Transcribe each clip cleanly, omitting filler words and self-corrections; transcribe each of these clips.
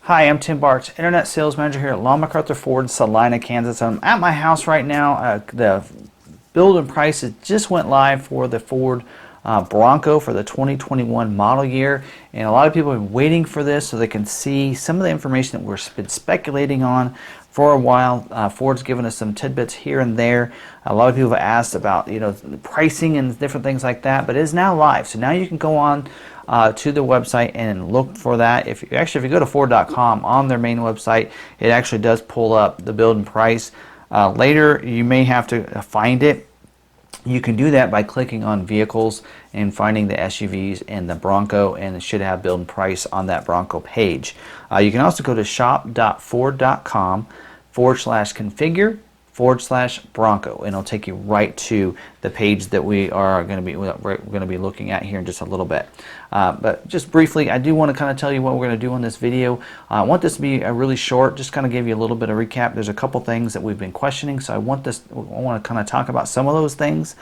Hi, I'm Tim Bartz, Internet Sales Manager here at McArthur Ford, Salina, Kansas. I'm at my house right now. The build and price just went live for the Ford Bronco for the 2021 model year, and a lot of people have been waiting for this so they can see some of the information that we've been speculating on for a while. Ford's given us some tidbits here and there. A lot of people have asked about the pricing and different things like that, but it is now live. So now you can go on to the website and look for that. If you go to Ford.com on their main website, it actually does pull up the build and price. Later you may have to find it. You can do that by clicking on vehicles and finding the SUVs and the Bronco, and it should have build and price on that Bronco page. You can also go to shop.ford.com/configure/Bronco, and it'll take you right to the page that we're going to be looking at here in just a little bit. But just briefly, I do want to kind of tell you what we're going to do on this video. I want this to be really short, just kind of give you a little bit of recap. There's a couple things that we've been questioning, so I want to kind of talk about some of those things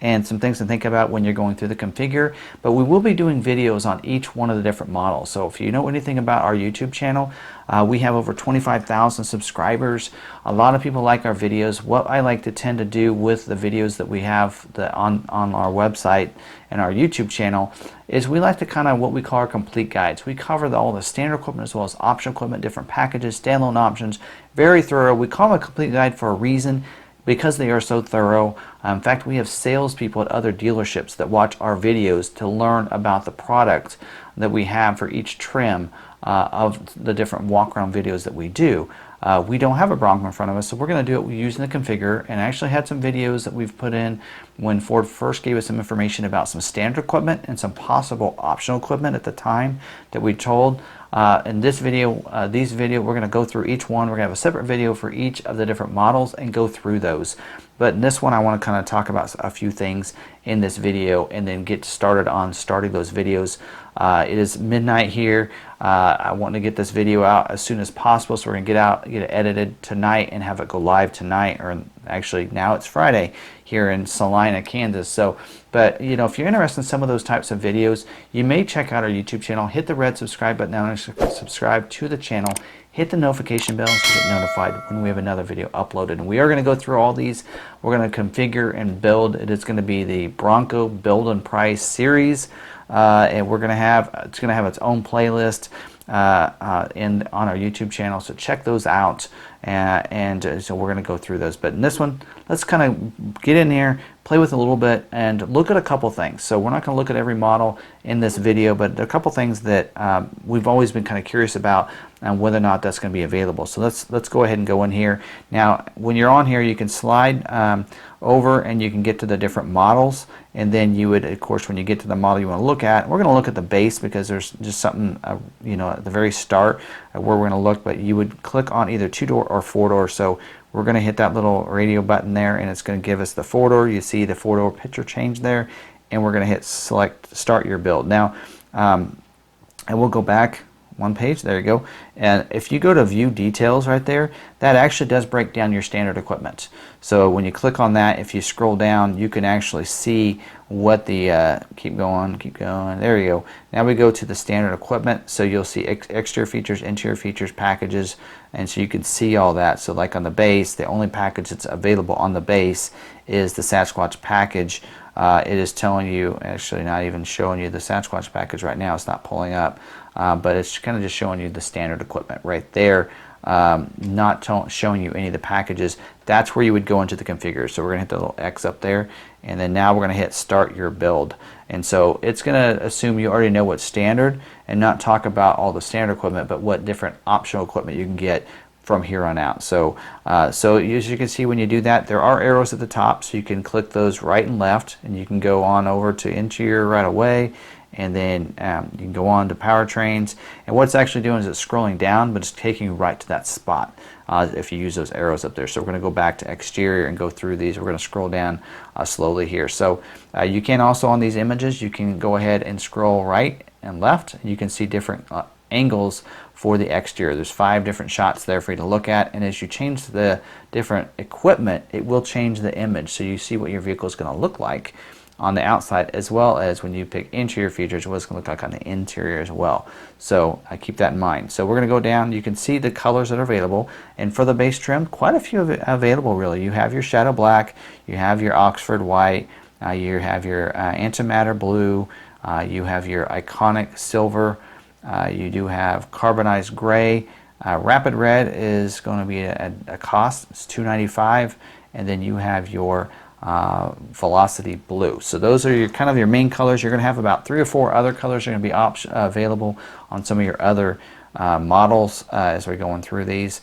and some things to think about when you're going through the configure. But we will be doing videos on each one of the different models. So if you know anything about our YouTube channel, we have over 25,000 subscribers. A lot of people like our videos. What I like to tend to do with the videos that we have on our website and our YouTube channel is we like to kind of what we call our complete guides. We cover all the standard equipment as well as optional equipment, different packages, standalone options, very thorough. We call them a complete guide for a reason, because they are so thorough. In fact, we have salespeople at other dealerships that watch our videos to learn about the product that we have for each trim of the different walk-around videos that we do. We don't have a Bronco in front of us, so we're going to do it using the configure, and I actually had some videos that we've put in when Ford first gave us some information about some standard equipment and some possible optional equipment at the time that we told. In this video, we're going to go through each one. We're going to have a separate video for each of the different models and go through those. But in this one, I want to kind of talk about a few things in this video and then get started on starting those videos. It is midnight here. I want to get this video out as soon as possible, so we're going to get it edited tonight and have it go live tonight, or actually now it's Friday here in Salina, Kansas. So, but if you're interested in some of those types of videos, you may check out our YouTube channel. Hit the red subscribe button now and subscribe to the channel. Hit the notification bell to get notified when we have another video uploaded. And we are going to go through all these. We're going to configure and build. It is going to be the Bronco Build and Price series, and it's going to have its own playlist on our YouTube channel. So check those out. So we're going to go through those. But in this one, let's kind of get in here, play with a little bit, and look at a couple things. So we're not going to look at every model in this video, but there are a couple things that we've always been kind of curious about and whether or not that's going to be available. So let's go ahead and go in here. Now, when you're on here, you can slide over and you can get to the different models, and then you would, of course, when you get to the model you want to look at, we're going to look at the base because there's just something at the very start where we're going to look, but you would click on either 2-door or 4-door. So we're going to hit that little radio button there, and it's going to give us the 4-door. You see the 4-door picture change there, and we're going to hit select start your build. Now, and we'll go back one page, there you go, and if you go to view details right there, that actually does break down your standard equipment. So when you click on that, if you scroll down, you can actually see what the keep going, there you go. Now we go to the standard equipment, so you'll see exterior features, interior features, packages, and so you can see all that. So like on the base, the only package that's available on the base is the Sasquatch package. It is telling you, actually not even showing you the Sasquatch package right now, it's not pulling up, but it's kind of just showing you the standard equipment right there, not showing you any of the packages. That's where you would go into the configure. So we're going to hit the little X up there, and then now we're going to hit start your build. And so it's going to assume you already know what's standard and not talk about all the standard equipment, but what different optional equipment you can get from here on out. So as you can see, when you do that, there are arrows at the top, so you can click those right and left, and you can go on over to interior right away, and then you can go on to powertrains. And what it's actually doing is it's scrolling down, but it's taking you right to that spot if you use those arrows up there. So we're going to go back to exterior and go through these. We're going to scroll down slowly here. So you can also, on these images, you can go ahead and scroll right and left, and you can see different angles for the exterior. There's 5 different shots there for you to look at, and as you change the different equipment, it will change the image, so you see what your vehicle is going to look like on the outside, as well as when you pick interior features, what it's going to look like on the interior as well. So I keep that in mind. So we're going to go down. You can see the colors that are available, and for the base trim, quite a few available really. You have your shadow black, you have your Oxford white, you have your antimatter blue, you have your iconic silver, you do have carbonized gray. Rapid red is going to be a cost. It's $295, and then you have your velocity blue. So those are your kind of your main colors. You're going to have about 3 or 4 other colors are going to be available on some of your other models as we're going through these.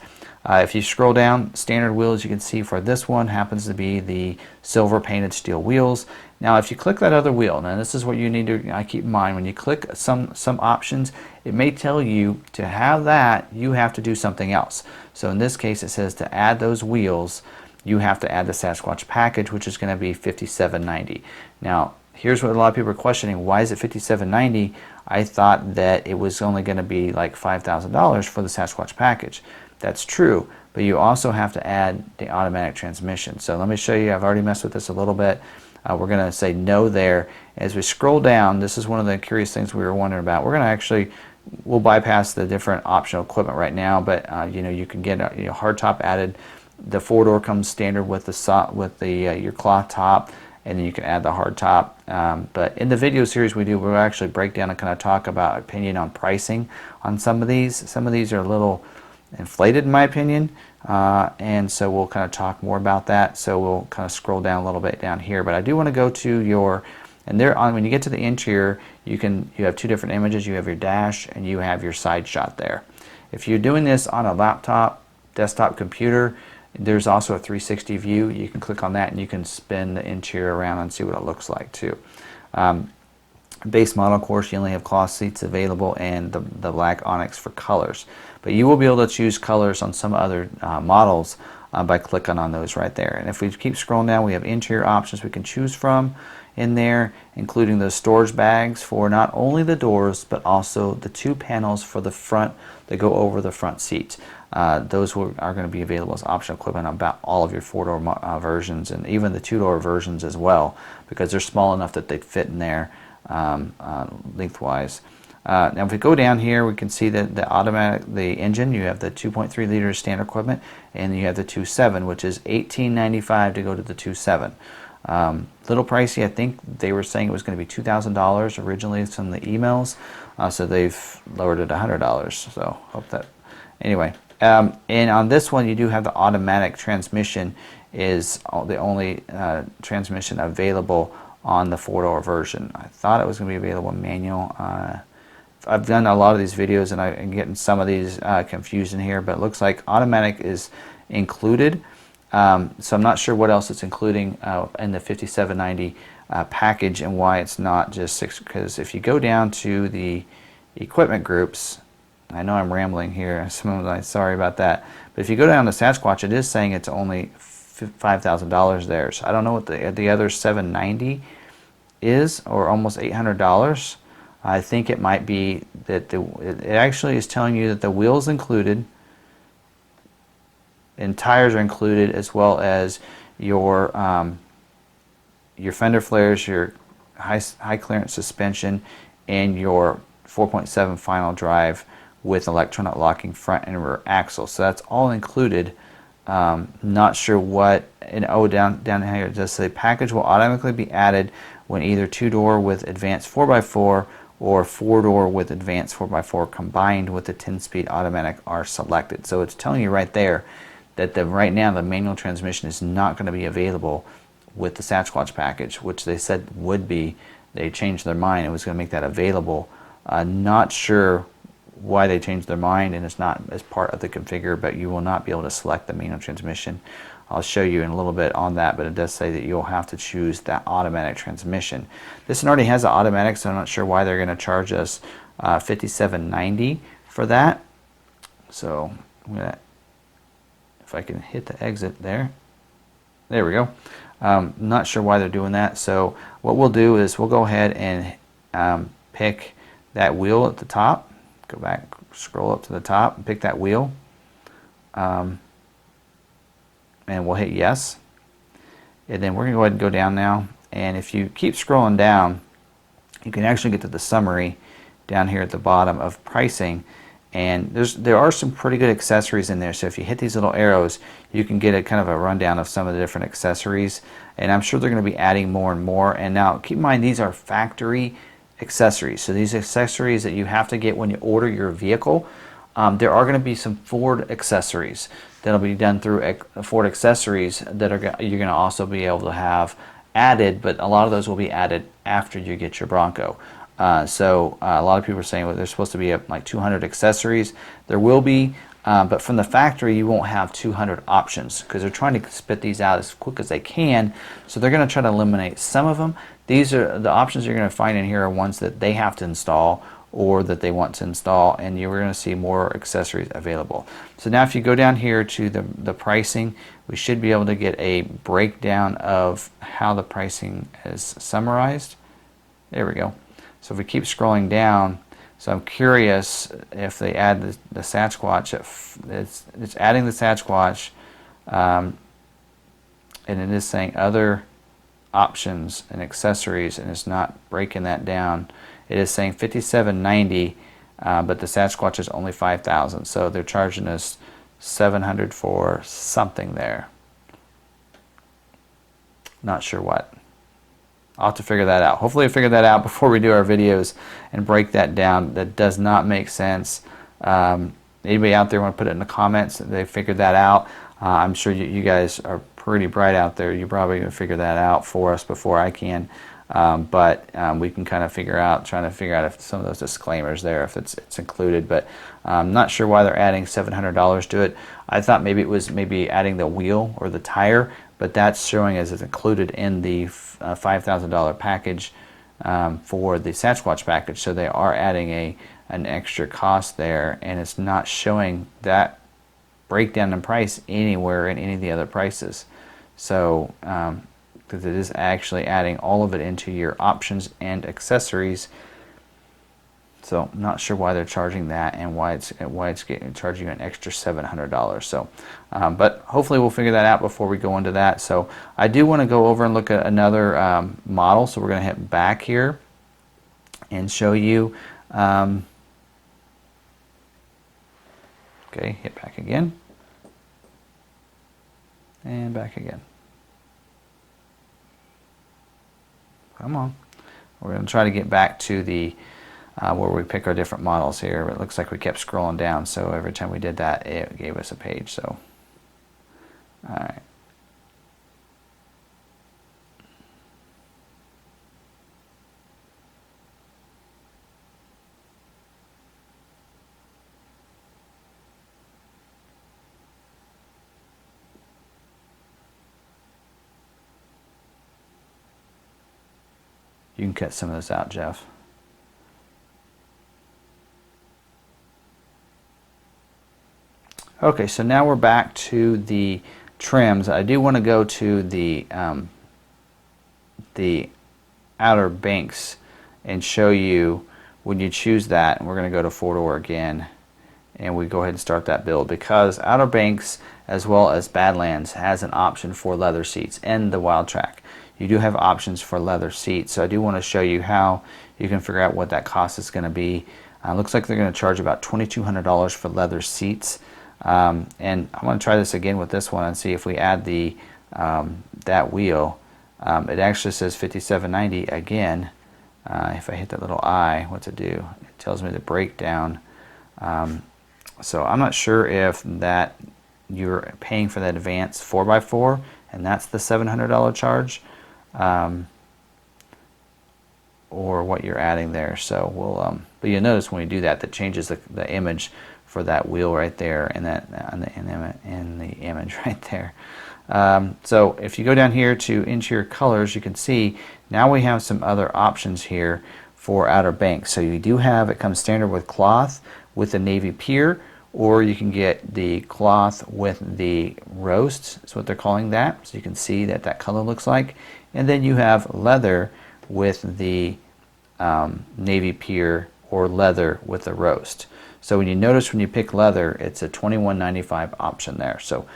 If you scroll down, standard wheels, you can see for this one happens to be the silver painted steel wheels. Now if you click that other wheel, now this is what you need to keep in mind. When you click some options, it may tell you to have that, you have to do something else. So in this case it says to add those wheels, you have to add the Sasquatch package, which is going to be $57.90. Now here's what a lot of people are questioning. Why is it $57.90? I thought that it was only going to be like $5,000 for the Sasquatch package. That's true, but you also have to add the automatic transmission. So let me show you. I've already messed with this a little bit. We're going to say no there. As we scroll down, this is one of the curious things we were wondering about. We're going to we'll bypass the different optional equipment right now, but you know, you can get a hardtop added. The 4-door comes standard with your cloth top, and then you can add the hardtop. But in the video series we'll actually break down and kind of talk about opinion on pricing on some of these. Some of these are a little inflated in my opinion, and so we'll kind of talk more about that. So we'll kind of scroll down a little bit down here, but I do want to go to your, and there on when you get to the interior, you have 2 different images. You have your dash and you have your side shot there. If you're doing this on a laptop, desktop computer, there's also a 360 view. You can click on that and you can spin the interior around and see what it looks like too. Base model, of course, you only have cloth seats available and the black onyx for colors. But you will be able to choose colors on some other models by clicking on those right there. And if we keep scrolling down, we have interior options we can choose from in there, including those storage bags for not only the doors, but also the 2 panels for the front that go over the front seats. Those are going to be available as optional equipment on about all of your 4-door versions, and even the 2-door versions as well, because they're small enough that they'd fit in there lengthwise. Now if we go down here, we can see that the engine, you have the 2.3 liter standard equipment, and you have the 2.7, which is $18.95 to go to the 2.7. Little pricey. I think they were saying it was going to be $2,000 originally from the emails, so they've lowered it $100. So hope that. Anyway, and on this one, you do have the automatic transmission is the only transmission available on the 4-door version. I thought it was going to be available in manual. I've done a lot of these videos and I'm getting some of these confused in here, but it looks like automatic is included. So I'm not sure what else it's including in the $57.90 package, and why it's not just 6, because if you go down to the equipment groups, I know I'm rambling here, sorry about that, but if you go down to Sasquatch, it is saying it's only $5,000 there. So I don't know what the other $790 is, or almost $800. I think it might be that it actually is telling you that the wheels included and tires are included, as well as your fender flares, your high clearance suspension, and your 4.7 final drive with electronic locking front and rear axle. So that's all included. Not sure what, and down here it does say package will automatically be added when either 2-door with advanced 4x4 or 4-door with advanced 4x4 combined with the 10-speed automatic are selected. So it's telling you right there that right now the manual transmission is not going to be available with the Sasquatch package, which they said would be. They changed their mind. It was going to make that available. Not sure why they changed their mind, and it's not as part of the configure, but you will not be able to select the manual transmission. I'll show you in a little bit on that, but it does say that you'll have to choose that automatic transmission. This one already has an automatic, so I'm not sure why they're going to charge us $57.90 for that. So I'm gonna, if I can hit the exit there. There we go. Not sure why they're doing that. So what we'll do is we'll go ahead and pick that wheel at the top. Go back, scroll up to the top, and pick that wheel. And we'll hit yes. And then we're going to go ahead and go down now And if you keep scrolling down, you can actually get to the summary down here at the bottom of pricing, and there are some pretty good accessories in there. So if you hit these little arrows, you can get a kind of a rundown of some of the different accessories, and I'm sure they're going to be adding more and more. And now keep in mind, these are factory accessories, so these accessories that you have to get when you order your vehicle. There are going to be some Ford accessories that'll be done through Ford Accessories that you're going to also be able to have added, but a lot of those will be added after you get your Bronco. So a lot of people are saying, well, there's supposed to be like 200 accessories. There will be, but from the factory you won't have 200 options, because they're trying to spit these out as quick as they can. So they're going to try to eliminate some of them. These are the options you're going to find in here are ones that they have to install or that they want to install, and you're going to see more accessories available. So now if you go down here to the pricing, we should be able to get a breakdown of how the pricing is summarized. There we go. So if we keep scrolling down, so I'm curious if they add the Sasquatch. It's adding the Sasquatch, and it is saying other options and accessories, and it's not breaking that down. It is saying $57.90, but the Sasquatch is only $5,000, so they're charging us $700 for something there. Not sure what. I'll have to figure that out. Hopefully, I'll figure that out before we do our videos and break that down. That does not make sense. Anybody out there want to put it in the comments? They figured that out. I'm sure you guys are pretty bright out there. You're probably going to figure that out for us before I can. But we can kind of trying to figure out if some of those disclaimers there, if it's included. But I'm not sure why they're adding $700 to it. I thought maybe it was adding the wheel or the tire, but that's showing as it's included in the $5,000 package for the Sasquatch package. So they are adding an extra cost there, and it's not showing that breakdown in price anywhere in any of the other prices. So because it is actually adding all of it into your options and accessories. So I'm not sure why they're charging that and why it's charging you an extra $700. So, but hopefully we'll figure that out before we go into that. So I do want to go over and look at another model. So we're going to hit back here and show you. Okay, hit back again and back again. Come on. We're going to try to get back to the where we pick our different models here. It looks like we kept scrolling down, so every time we did that, it gave us a page. So, all right. You can cut some of this out, Jeff. Okay, so now we're back to the trims. I do want to go to the outer banks and show you when you choose that. And we're going to go to 4-door again, and we go ahead and start that build, because Outer Banks as well as Badlands has an option for leather seats, and the Wild Track. You do have options for leather seats, so I do want to show you how you can figure out what that cost is going to be. Looks like they're going to charge about $2,200 for leather seats, and I'm going to try this again with this one and see if we add the that wheel. It actually says $57.90 again. If I hit that little I, what's it do? It tells me the breakdown. So I'm not sure if that you're paying for that advanced 4x4 and that's the $700 charge, or what you're adding there. So we'll but you'll notice when we do that, that changes the image for that wheel right there, and that in the image right there. So if you go down here to interior colors, you can see now we have some other options here for Outer Banks. So you do have, it comes standard with cloth with the navy pier, or you can get the cloth with the roast. That's what they're calling that. So you can see that that color looks like. And then you have leather with the navy pier, or leather with the roast. So when you notice when you pick leather, it's a $21.95 option there. So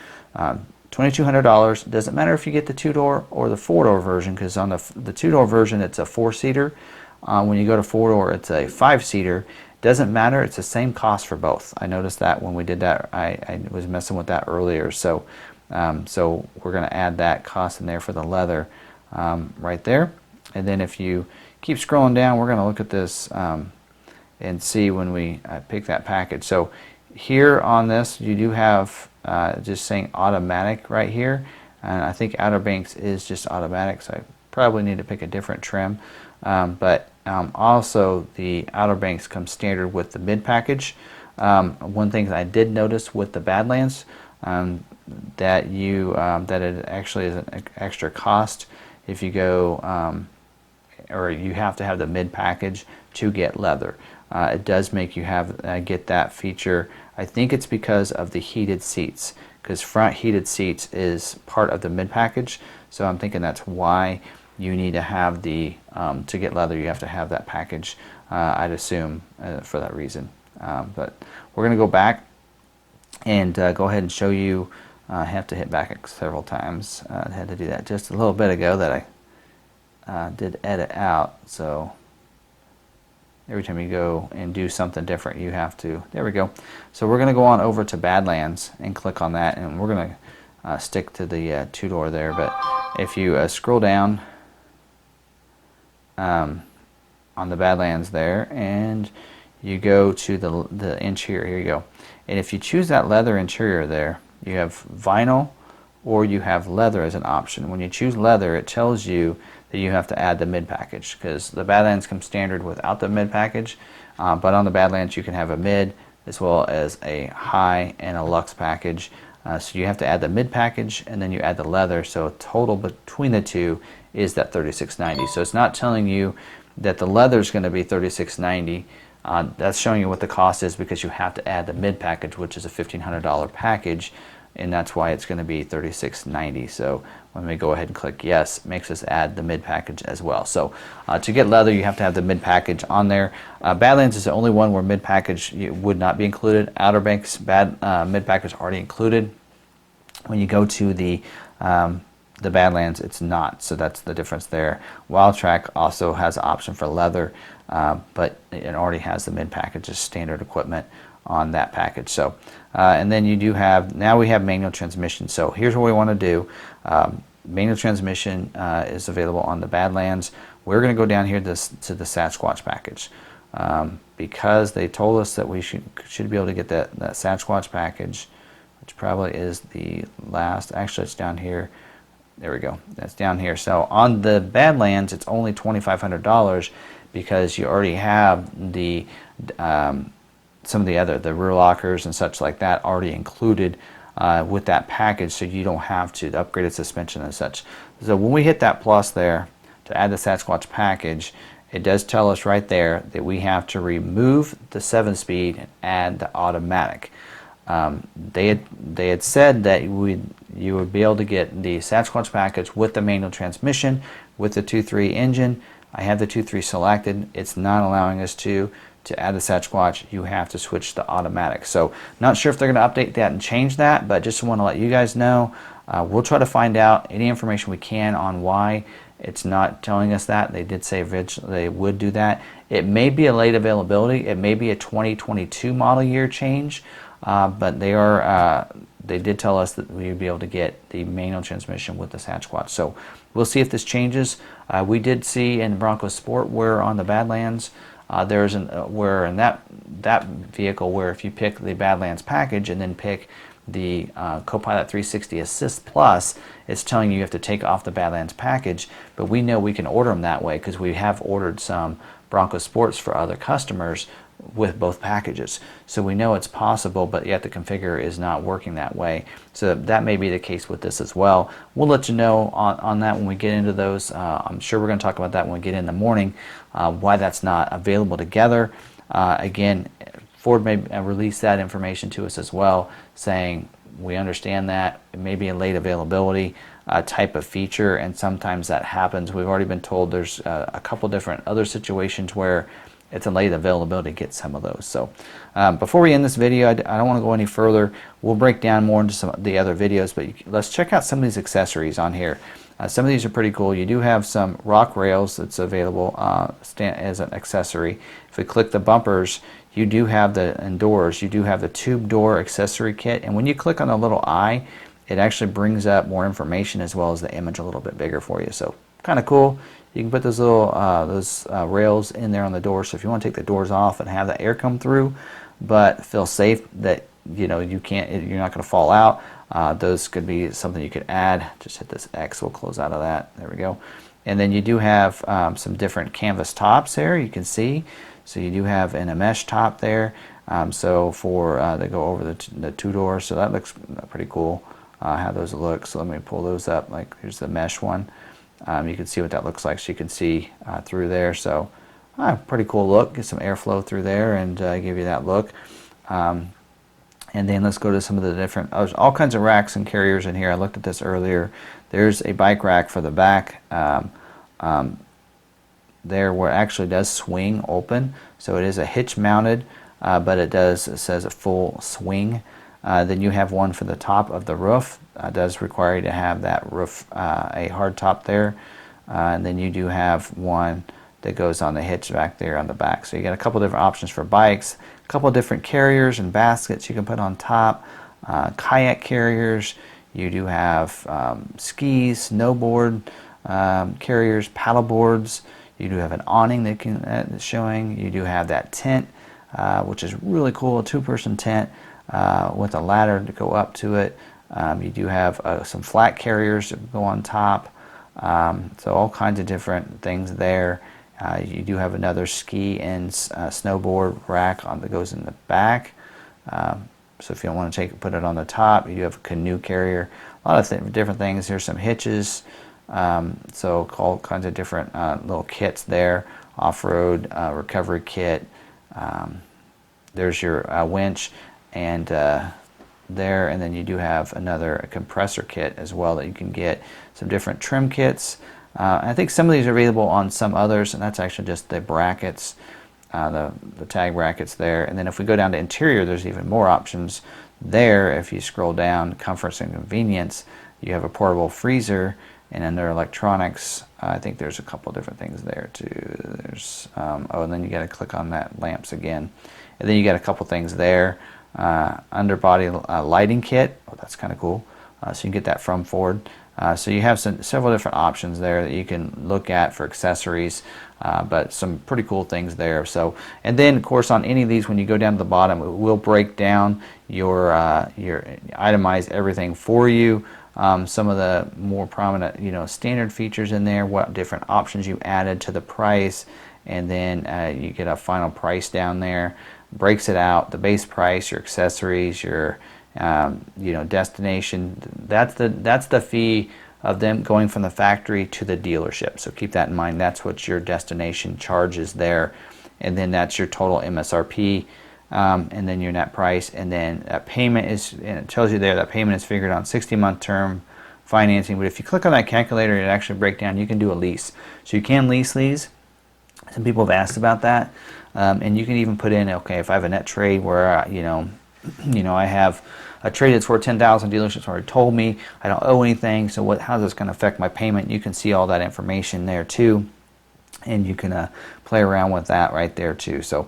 $2,200. Doesn't matter if you get the 2-door or the 4-door version, because on the 2-door version it's a 4-seater. When you go to 4-door, it's a 5-seater. Doesn't matter, it's the same cost for both. I noticed that when we did that. I was messing with that earlier, so so we're going to add that cost in there for the leather right there. And then if you keep scrolling down, we're going to look at this and see when we pick that package. So here on this, you do have just saying automatic right here, and I think Outer Banks is just automatic, so I probably need to pick a different trim. But also the Outer Banks comes standard with the mid package. One thing that I did notice with the Badlands, that it actually is an extra cost if you go or you have to have the mid package to get leather. It does make you have get that feature. I think it's because of the heated seats, because front heated seats is part of the mid package. So I'm thinking that's why you need to have the to get leather, you have to have that package. I'd assume for that reason. But we're going to go back and go ahead and show you. I have to hit back several times. I had to do that just a little bit ago that I did edit out. So every time you go and do something different, you have to. There we go. So we're going to go on over to Badlands and click on that, and we're going to stick to the 2-door there. But if you scroll down on the Badlands there, and you go to the interior, here you go. And if you choose that leather interior there, you have vinyl or you have leather as an option. When you choose leather, it tells you that you have to add the mid package, because the Badlands comes standard without the mid package, but on the Badlands you can have a mid as well as a high and a luxe package. So you have to add the mid package and then you add the leather, so total between the two is that $36.90. So it's not telling you that the leather is going to be $36.90. That's showing you what the cost is because you have to add the mid package, which is a $1,500 package, and that's why it's going to be $36.90. So when we go ahead and click yes, it makes us add the mid package as well. So to get leather, you have to have the mid package on there. Badlands is the only one where mid package would not be included. Outer Banks mid package is already included. When you go to the Badlands, it's not, so that's the difference there. Wild Track also has an option for leather, but it already has the mid package as standard equipment on that package. So and then you do have, now we have manual transmission. So here's what we want to do. Manual transmission is available on the Badlands. We're going to go down here to the Sasquatch package, because they told us that we should be able to get that Sasquatch package, which probably is the last. Actually, it's down here. There we go. That's down here. So on the Badlands, it's only $2,500 because you already have the some of the rear lockers and such like that already included with that package, so you don't have to, the upgraded suspension and such. So when we hit that plus there to add the Sasquatch package, it does tell us right there that we have to remove the 7-speed and add the automatic. They had said that you would be able to get the Sasquatch package with the manual transmission, with the 2.3 engine. I have the 2.3 selected. It's not allowing us to add the Sasquatch. You have to switch to automatic. So not sure if they're going to update that and change that, but just want to let you guys know. We'll try to find out any information we can on why it's not telling us that. They did say eventually they would do that. It may be a late availability. It may be a 2022 model year change, but they did tell us that we would be able to get the manual transmission with the Sasquatch. So we'll see if this changes. We did see in Bronco Sport where on the Badlands, there's where in that vehicle where if you pick the Badlands package and then pick the Copilot 360 Assist Plus, it's telling you have to take off the Badlands package, but we know we can order them that way because we have ordered some Bronco Sports for other customers with both packages. So we know it's possible, but yet the configure is not working that way. So that may be the case with this as well. We'll let you know on that when we get into those. I'm sure we're going to talk about that when we get in the morning, why that's not available together. Again, Ford may release that information to us as well, saying we understand that it may be a late availability type of feature, and sometimes that happens. We've already been told there's a couple different other situations where it's a late availability to get some of those. So before we end this video, I don't want to go any further. We'll break down more into some of the other videos, but let's check out some of these accessories on here. Some of these are pretty cool. You do have some rock rails that's available as an accessory. If we click the bumpers, you do have and doors, you do have the tube door accessory kit, and when you click on the little eye, it actually brings up more information as well as the image a little bit bigger for you. So kind of cool. You can put those little rails in there on the door, so if you want to take the doors off and have the air come through but feel safe that you're not going to fall out, those could be something you could add. Just hit this X, we'll close out of that. There we go. And then you do have some different canvas tops there, you can see. So you do have a mesh top there, so for they go over the two doors, so that looks pretty cool how those look. So let me pull those up. Like here's the mesh one. You can see what that looks like, so you can see through there. So pretty cool look. Get some airflow through there and give you that look. And then let's go to some of the different, there's all kinds of racks and carriers in here. I looked at this earlier. There's a bike rack for the back there, where it actually does swing open. So it is a hitch mounted, but it says a full swing. Then you have one for the top of the roof. It does require you to have that roof, a hard top there. And then you do have one that goes on the hitch back there on the back. So you got a couple different options for bikes, a couple different carriers and baskets you can put on top, kayak carriers. You do have skis, snowboard carriers, paddle boards. You do have an awning that's showing. You do have that tent, which is really cool, a two-person tent with a ladder to go up to it. You do have some flat carriers that go on top. So all kinds of different things there. You do have another ski and snowboard rack that goes in the back. So if you don't want to put it on the top, you do have a canoe carrier. A lot of different things. Here's some hitches. So all kinds of different little kits there. Off-road recovery kit. There's your winch and there, and then you do have another compressor kit as well that you can get. Some different trim kits. I think some of these are available on some others, and that's actually just the brackets, the tag brackets there. And then if we go down to interior, there's even more options there. If you scroll down, comforts and convenience, you have a portable freezer, and under electronics, I think there's a couple different things there too. There's and then you got to click on that lamps again, and then you got a couple things there. Underbody lighting kit. Oh, that's kind of cool. So you can get that from Ford. So you have several different options there that you can look at for accessories, but some pretty cool things there. So, and then of course on any of these, when you go down to the bottom, it will break down your itemize everything for you. Some of the more prominent, standard features in there, what different options you added to the price, and then you get a final price down there. Breaks it out, the base price, your accessories, your destination. That's the fee of them going from the factory to the dealership. So keep that in mind. That's what your destination charges there, and then that's your total MSRP, and then your net price, and then payment is. And it tells you there that payment is figured on 60-month term financing. But if you click on that calculator, it actually breaks down. You can do a lease, so you can lease these. Some people have asked about that. And you can even put in, okay, if I have a net trade where, I have a trade that's worth $10,000, dealerships already told me I don't owe anything, so how's this going to affect my payment? You can see all that information there too, and you can play around with that right there too. So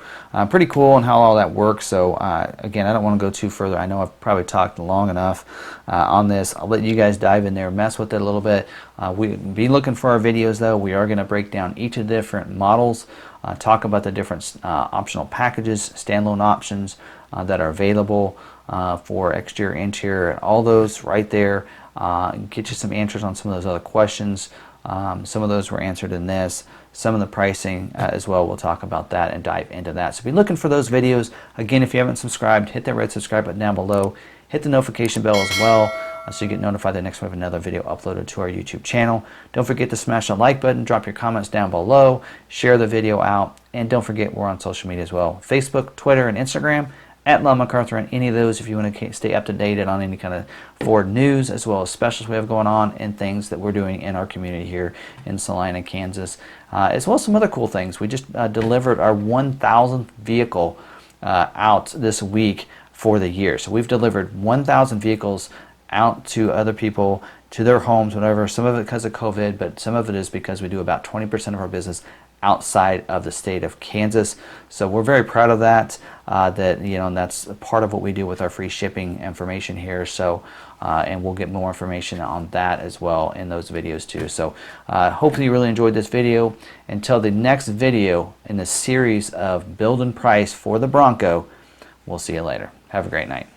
pretty cool on how all that works. So again, I don't want to go too further. I know I've probably talked long enough on this. I'll let you guys dive in there, mess with it a little bit. We'll be looking for our videos though. We are going to break down each of the different models, talk about the different optional packages, standalone options that are available for exterior, interior, all those right there. Get you some answers on some of those other questions. Some of those were answered in this. Some of the pricing as well, we'll talk about that and dive into that. So be looking for those videos. Again, if you haven't subscribed, hit that red subscribe button down below. Hit the notification bell as well so you get notified the next time we have another video uploaded to our YouTube channel. Don't forget to smash the like button, drop your comments down below, share the video out, and don't forget we're on social media as well. Facebook, Twitter, and Instagram at McArthur on any of those if you want to stay up to date on any kind of Ford news, as well as specials we have going on and things that we're doing in our community here in Salina, Kansas, as well as some other cool things. We just delivered our 1,000th vehicle out this week for the year. So we've delivered 1,000 vehicles out to other people, to their homes, whatever. Some of it because of COVID, but some of it is because we do about 20% of our business outside of the state of Kansas. So we're very proud of that. And that's part of what we do with our free shipping information here. So and we'll get more information on that as well in those videos too. So hopefully you really enjoyed this video. Until the next video in the series of Build and Price for the Bronco, we'll see you later. Have a great night.